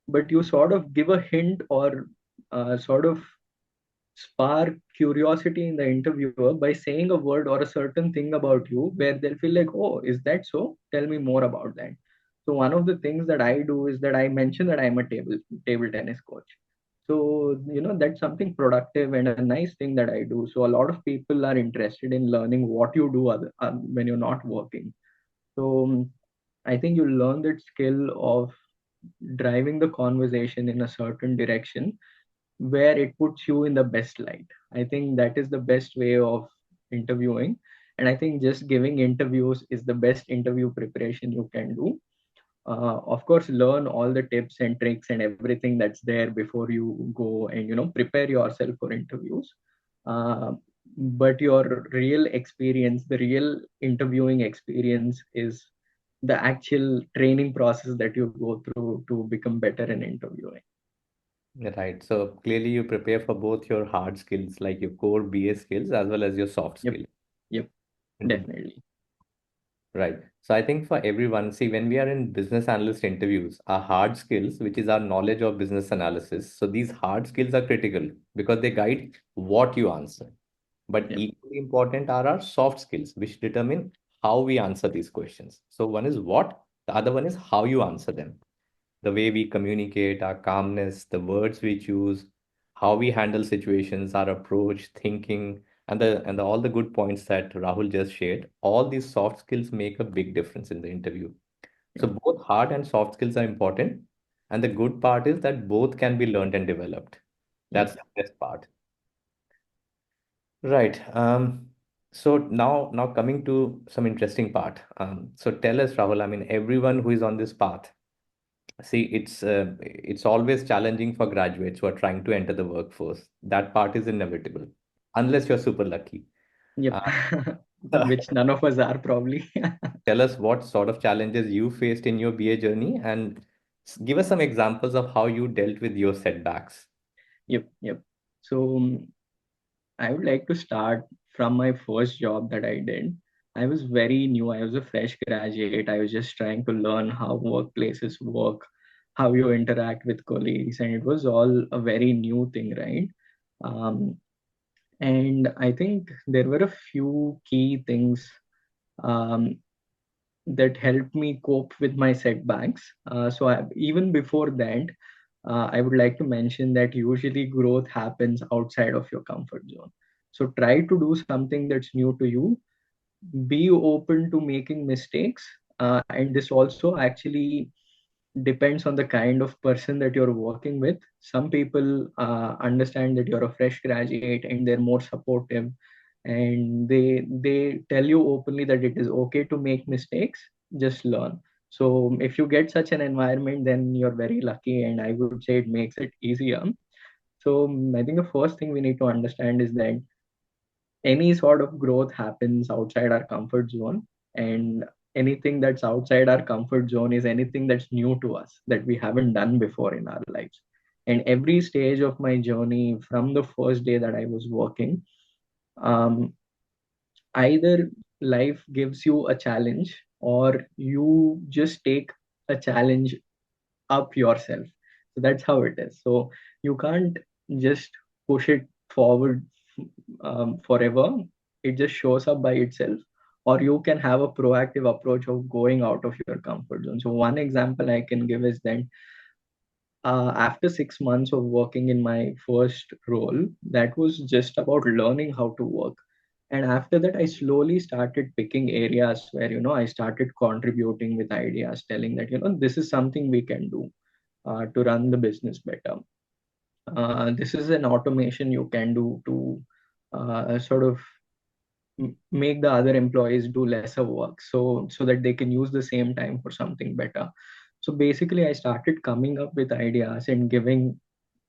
but you sort of give a hint or sort of spark curiosity in the interviewer by saying a word or a certain thing about you, where they'll feel like, oh, is that so? Tell me more about that. So one of the things that I do is that I mention that I'm a table tennis coach. So, that's something productive and a nice thing that I do. So a lot of people are interested in learning what you do when you're not working. So I think you learn that skill of driving the conversation in a certain direction where it puts you in the best light. I think that is the best way of interviewing. And I think just giving interviews is the best interview preparation you can do. Of course, learn all the tips and tricks and everything that's there before you go and prepare yourself for interviews. Uh, but your real experience, the real interviewing experience, is the actual training process that you go through to become better in interviewing. Right. So clearly you prepare for both your hard skills, like your core BA skills, as well as your soft Yep, skills. yep, Mhm. definitely. Right. So I think for everyone, see, when we are in business analyst interviews, our hard skills, which is our knowledge of business analysis, so these hard skills are critical because they guide what you answer. But Yep, equally important are our soft skills, which determine how we answer these questions. So one is what, the other one is how you answer them. The way we communicate, our calmness, the words we choose, how we handle situations, our approach, thinking, and all the good points that Rahul just shared. All these soft skills make a big difference in the interview. So yep, both hard and soft skills are important, and the good part is that both can be learned and developed. yep. That's the best part. Right. So now coming to some interesting part. So tell us, Rahul. I mean, everyone who is on this path. See, it's always challenging for graduates who are trying to enter the workforce. That part is inevitable, unless you're super lucky. Yep. Uh, Which none of us are probably. Tell us what sort of challenges you faced in your BA journey, and give us some examples of how you dealt with your setbacks. Yep, yep. So I would like to start from my first job that I did. I was very new. I was a fresh graduate. I was just trying to learn how workplaces work, how you interact with colleagues, and it was all a very new thing, right? Um, and I think there were a few key things um, that helped me cope with my setbacks. Even before that, I would like to mention that usually growth happens outside of your comfort zone. So try to do something that's new to you. Be open to making mistakes. And this also actually depends on the kind of person that you're working with. Some people understand that you're a fresh graduate and they're more supportive, and they tell you openly that it is okay to make mistakes, just learn. So if you get such an environment, then you're very lucky, and I would say it makes it easier. So I think the first thing we need to understand is that any sort of growth happens outside our comfort zone, and anything that's outside our comfort zone is anything that's new to us that we haven't done before in our lives. And every stage of my journey, from the first day that I was working, um, either life gives you a challenge or you just take a challenge up yourself. So that's how it is. So you can't just push it forward forever. It just shows up by itself. Or you can have a proactive approach of going out of your comfort zone. So one example I can give is that after 6 months of working in my first role, that was just about learning how to work. And after that, I slowly started picking areas where, I started contributing with ideas, telling that, this is something we can do to run the business better. This is an automation you can do to sort of make the other employees do lesser work, so that they can use the same time for something better. So basically, I started coming up with ideas and giving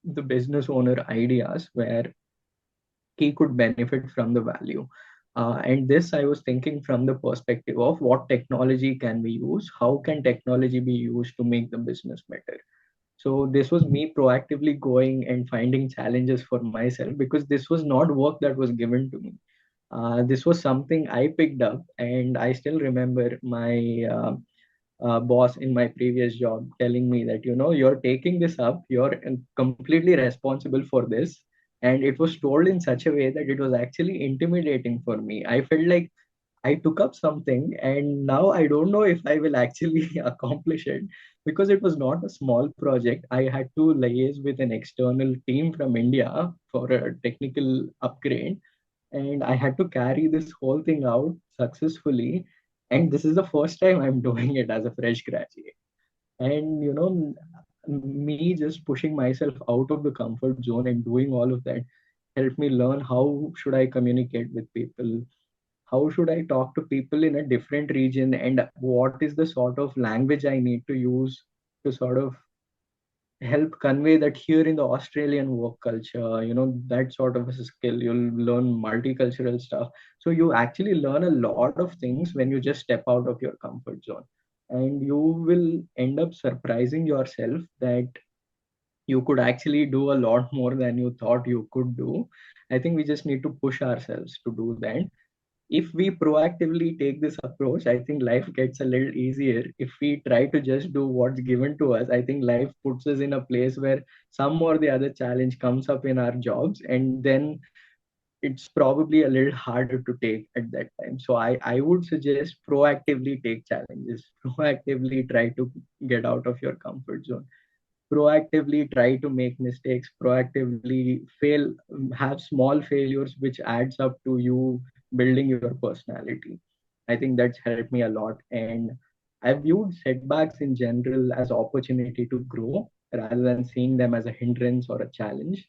the business owner ideas where he could benefit from the value. And this I was thinking from the perspective of what technology can we use, how can technology be used to make the business better. So this was me proactively going and finding challenges for myself, because this was not work that was given to me. This was something I picked up, and I still remember my boss in my previous job telling me that, you're taking this up, you're completely responsible for this. And it was told in such a way that it was actually intimidating for me. I felt like I took up something and now I don't know if I will actually accomplish it, because it was not a small project. I had to liaise with an external team from India for a technical upgrade, and I had to carry this whole thing out successfully. And this is the first time I'm doing it as a fresh graduate. And me just pushing myself out of the comfort zone and doing all of that helped me learn how should I communicate with people, how should I talk to people in a different region, and what is the sort of language I need to use to sort of help convey that here in the Australian work culture, that sort of a skill. You'll learn multicultural stuff. So you actually learn a lot of things when you just step out of your comfort zone. And you will end up surprising yourself that you could actually do a lot more than you thought you could do. I think we just need to push ourselves to do that. If we proactively take this approach, I think life gets a little easier. If we try to just do what's given to us, I think life puts us in a place where some or the other challenge comes up in our jobs, and then it's probably a little harder to take at that time. So I would suggest proactively take challenges, proactively try to get out of your comfort zone, proactively try to make mistakes, proactively fail, have small failures, which adds up to you building your personality. I think that's helped me a lot. And I viewed setbacks in general as opportunity to grow rather than seeing them as a hindrance or a challenge.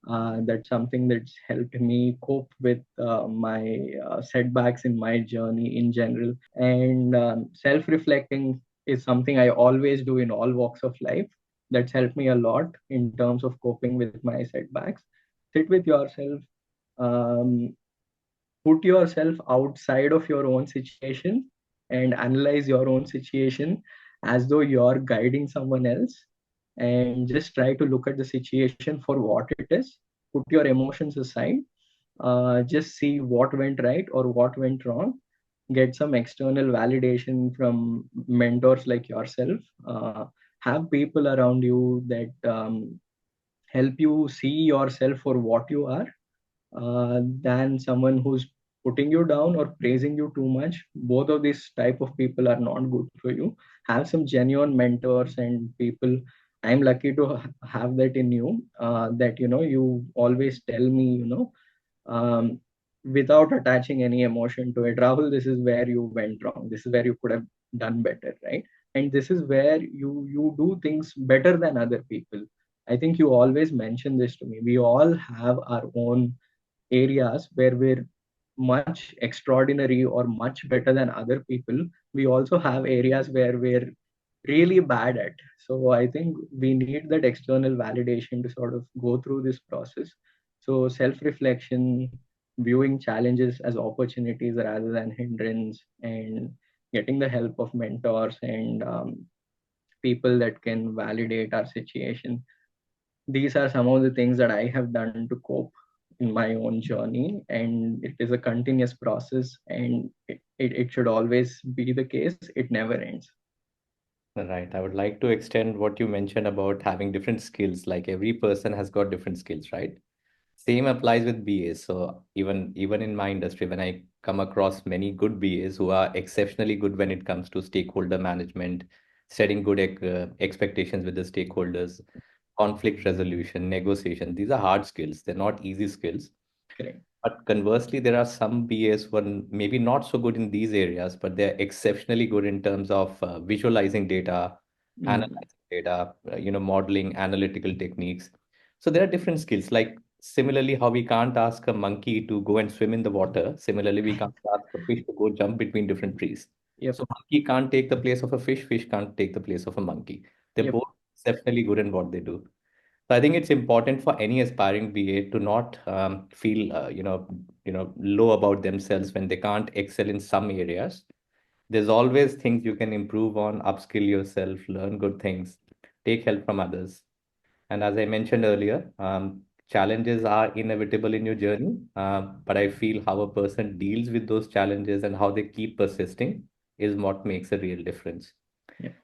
That's something that's helped me cope with my setbacks in my journey in general. And self reflecting is something I always do in all walks of life. That's helped me a lot in terms of coping with my setbacks. Sit with yourself, um, put yourself outside of your own situation and analyze your own situation as though you're guiding someone else, and just try to look at the situation for what it is. Put your emotions aside, just see what went right or what went wrong. Get some external validation from mentors like yourself. Have people around you that help you see yourself for what you are, than someone who's putting you down or praising you too much. Both of these type of people are not good for you. Have some genuine mentors and people. I'm lucky to have that in you, that you always tell me, um, without attaching any emotion to it, Rahul, this is where you went wrong, this is where you could have done better, right? And this is where you do things better than other people. I think you always mention this to me. We all have our own areas where we're much extraordinary or much better than other people. We also have areas where we're really bad at. So I think we need that external validation to sort of go through this process. So self reflection, viewing challenges as opportunities rather than hindrance, and getting the help of mentors and people that can validate our situation. These are some of the things that I have done to cope in my own journey, and it is a continuous process, and it should always be the case. It never ends. Right. I would like to extend what you mentioned about having different skills. Like every person has got different skills, right? Same applies with BAs. So even in my industry, when I come across many good BAs who are exceptionally good when it comes to stakeholder management, setting good expectations with the stakeholders, conflict resolution, negotiation. These are hard skills. They're not easy skills. Correct. But conversely, there are some BAs who are maybe not so good in these areas, but they're exceptionally good in terms of visualizing data, Mm. analyzing data, modeling, analytical techniques. So there are different skills. Like similarly, how we can't ask a monkey to go and swim in the water. Similarly, we can't ask a fish to go jump between different trees. Yep. So monkey can't take the place of a fish. Fish can't take the place of a monkey. They're Yep. both exceptionally good in what they do. So I think it's important for any aspiring BA to not feel, low about themselves when they can't excel in some areas. There's always things you can improve on, upskill yourself, learn good things, take help from others. And as I mentioned earlier, challenges are inevitable in your journey. But I feel how a person deals with those challenges and how they keep persisting is what makes a real difference. Yep.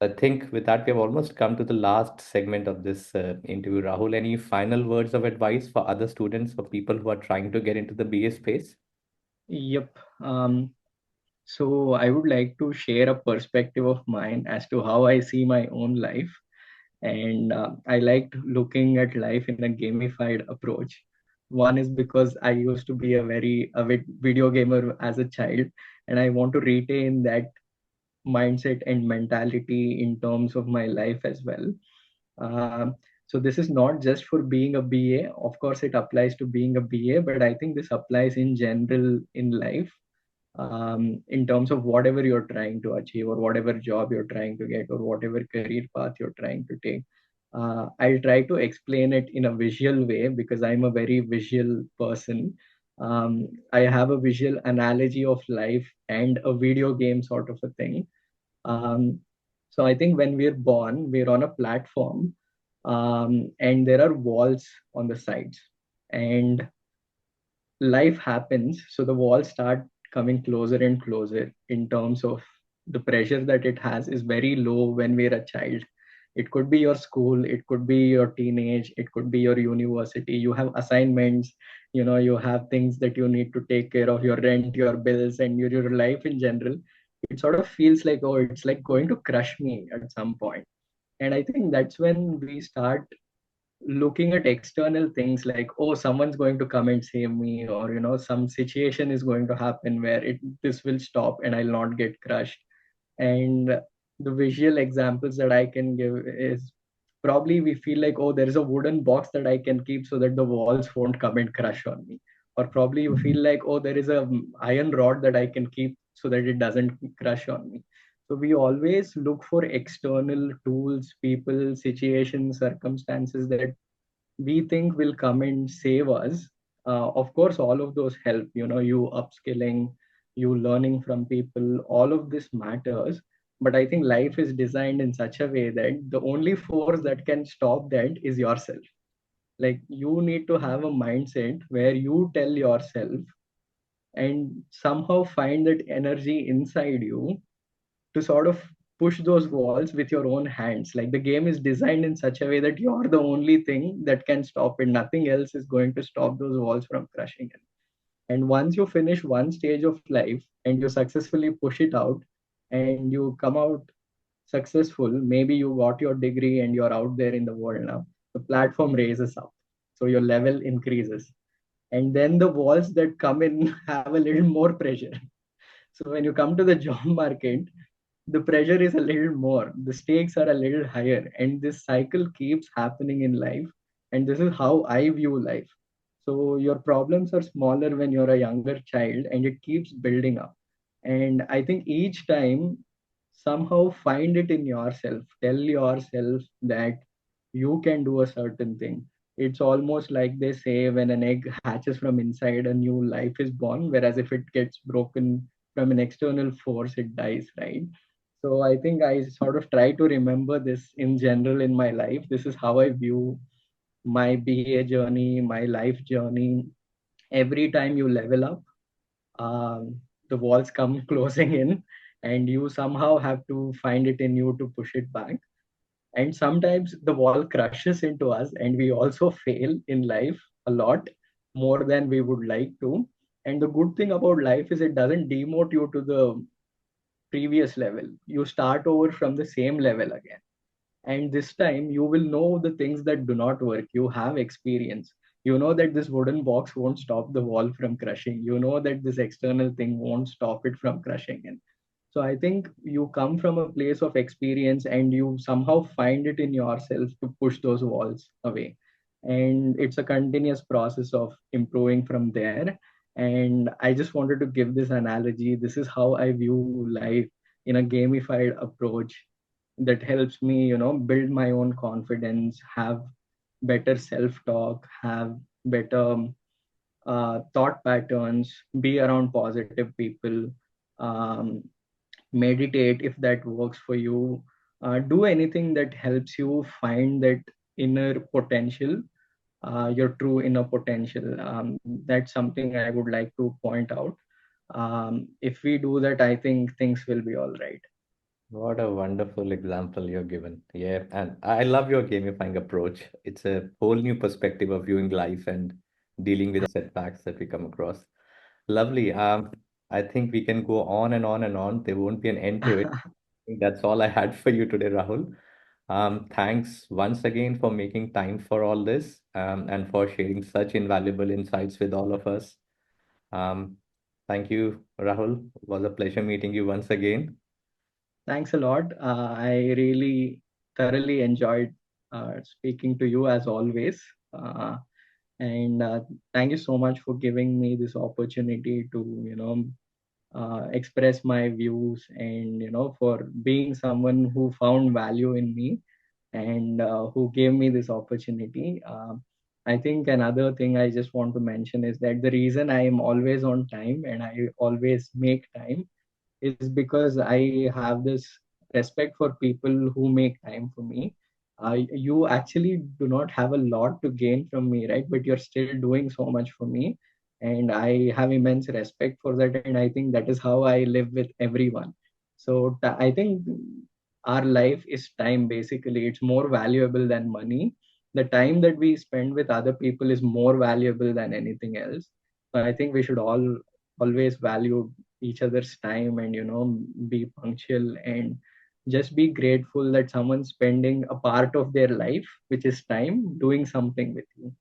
I think with that, we have almost come to the last segment of this interview. Rahul, any final words of advice for other students, for people who are trying to get into the BA space? Yep. So I would like to share a perspective of mine as to how I see my own life. And I liked looking at life in a gamified approach. One is because I used to be a very avid video gamer as a child, and I want to retain that mindset and mentality in terms of my life as well. Um, so this is not just for being a BA. Of course, it applies to being a BA, but I think this applies in general in life, in terms of whatever you're trying to achieve or whatever job you're trying to get or whatever career path you're trying to take. I'll try to explain it in a visual way because I'm a very visual person. I have a visual analogy of life and a video game sort of a thing. Um, so I think when we're born, we're on a platform, and there are walls on the sides. And life happens, so the walls start coming closer and closer in terms of the pressure that it has is very low when we're a child. It could be your school, it could be your teenage, it could be your university. You have assignments, you have things that you need to take care of, your rent, your bills, and your life in general. It sort of feels like, oh, it's like going to crush me at some point. And I think that's when we start looking at external things like, oh, someone's going to come and save me, or some situation is going to happen where this will stop and I'll not get crushed. And the visual examples that I can give is probably we feel like, oh, there is a wooden box that I can keep so that the walls won't come and crush on me. Or probably you feel like, oh, there is a iron rod that I can keep so that it doesn't crush on me. So we always look for external tools, people, situations, circumstances that we think will come and save us. Of course, all of those help, you upskilling, you learning from people, all of this matters. But I think life is designed in such a way that the only force that can stop that is yourself. Like you need to have a mindset where you tell yourself and somehow find that energy inside you to sort of push those walls with your own hands. Like the game is designed in such a way that you're the only thing that can stop it. Nothing else is going to stop those walls from crushing it. And once you finish one stage of life and you successfully push it out and you come out successful, maybe you got your degree and you're out there in the world now, the platform raises up. So your level increases. And then the walls that come in have a little more pressure. So when you come to the job market, the pressure is a little more, the stakes are a little higher, and this cycle keeps happening in life. And this is how I view life. So your problems are smaller when you're a younger child, and it keeps building up. And I think each time, somehow find it in yourself, tell yourself that you can do a certain thing. It's almost like they say when an egg hatches from inside, a new life is born, whereas if it gets broken from an external force, it dies, right? So I think I sort of try to remember this in general in my life. This is how I view my BA journey, my life journey. Every time you level up, the walls come closing in, and you somehow have to find it in you to push it back. And sometimes the wall crushes into us, and we also fail in life a lot more than we would like to. And the good thing about life is it doesn't demote you to the previous level. You start over from the same level again, and this time you will know the things that do not work. You have experience. You know that this wooden box won't stop the wall from crushing. You know that this external thing won't stop it from crushing. And so I think you come from a place of experience, and you somehow find it in yourself to push those walls away. And it's a continuous process of improving from there. And I just wanted to give this analogy. This is how I view life in a gamified approach that helps me, build my own confidence, have better self-talk, have better thought patterns, be around positive people, um, meditate if that works for you. Do anything that helps you find that inner potential, your true inner potential. That's something I would like to point out. If we do that, I think things will be all right. What a wonderful example you're given. Yeah, and I love your gamifying approach. It's a whole new perspective of viewing life and dealing with setbacks that we come across. Lovely. I think we can go on and on and on. There won't be an end to it. I think that's all I had for you today, Rahul. Thanks once again for making time for all this, and for sharing such invaluable insights with all of us. Um, Thank you, Rahul. It was a pleasure meeting you once again. Thanks a lot. I really thoroughly enjoyed speaking to you as always. And thank you so much for giving me this opportunity to, express my views, and, for being someone who found value in me, and who gave me this opportunity. I think another thing I just want to mention is that the reason I am always on time and I always make time is because I have this respect for people who make time for me. You actually do not have a lot to gain from me, right? But you're still doing so much for me. And I have immense respect for that. And I think that is how I live with everyone. So I think our life is time basically. It's more valuable than money. The time that we spend with other people is more valuable than anything else. So I think we should all always value each other's time, and be punctual, and just be grateful that someone's spending a part of their life, which is time, doing something with you.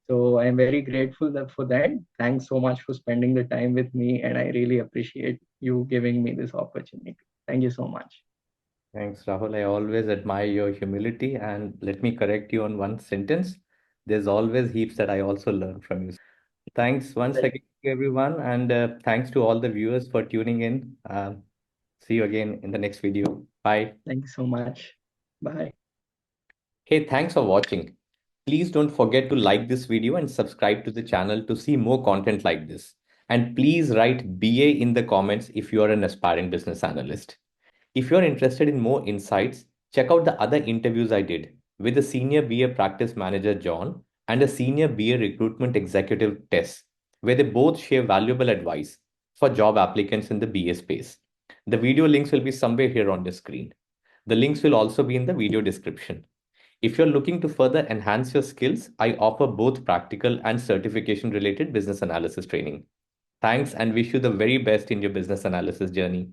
So I'm very grateful for that. Thanks so much for spending the time with me, and I really appreciate you giving me this opportunity. Thank you so much. Thanks, Rahul. I always admire your humility. And let me correct you on one sentence. There's always heaps that I also learn from you. Thanks once Thank again, everyone. And thanks to all the viewers for tuning in. See you again in the next video. Bye. thank you so much. Bye. Hey, thanks for watching. Please don't forget to like this video and subscribe to the channel to see more content like this. And please write BA in the comments if you are an aspiring business analyst. If you're interested in more insights, check out the other interviews I did with a senior BA practice manager, John, and a senior BA recruitment executive, Tess, where they both share valuable advice for job applicants in the BA space. The video links will be somewhere here on the screen. The links will also be in the video description. If you're looking to further enhance your skills, I offer both practical and certification related business analysis training. Thanks and wish you the very best in your business analysis journey.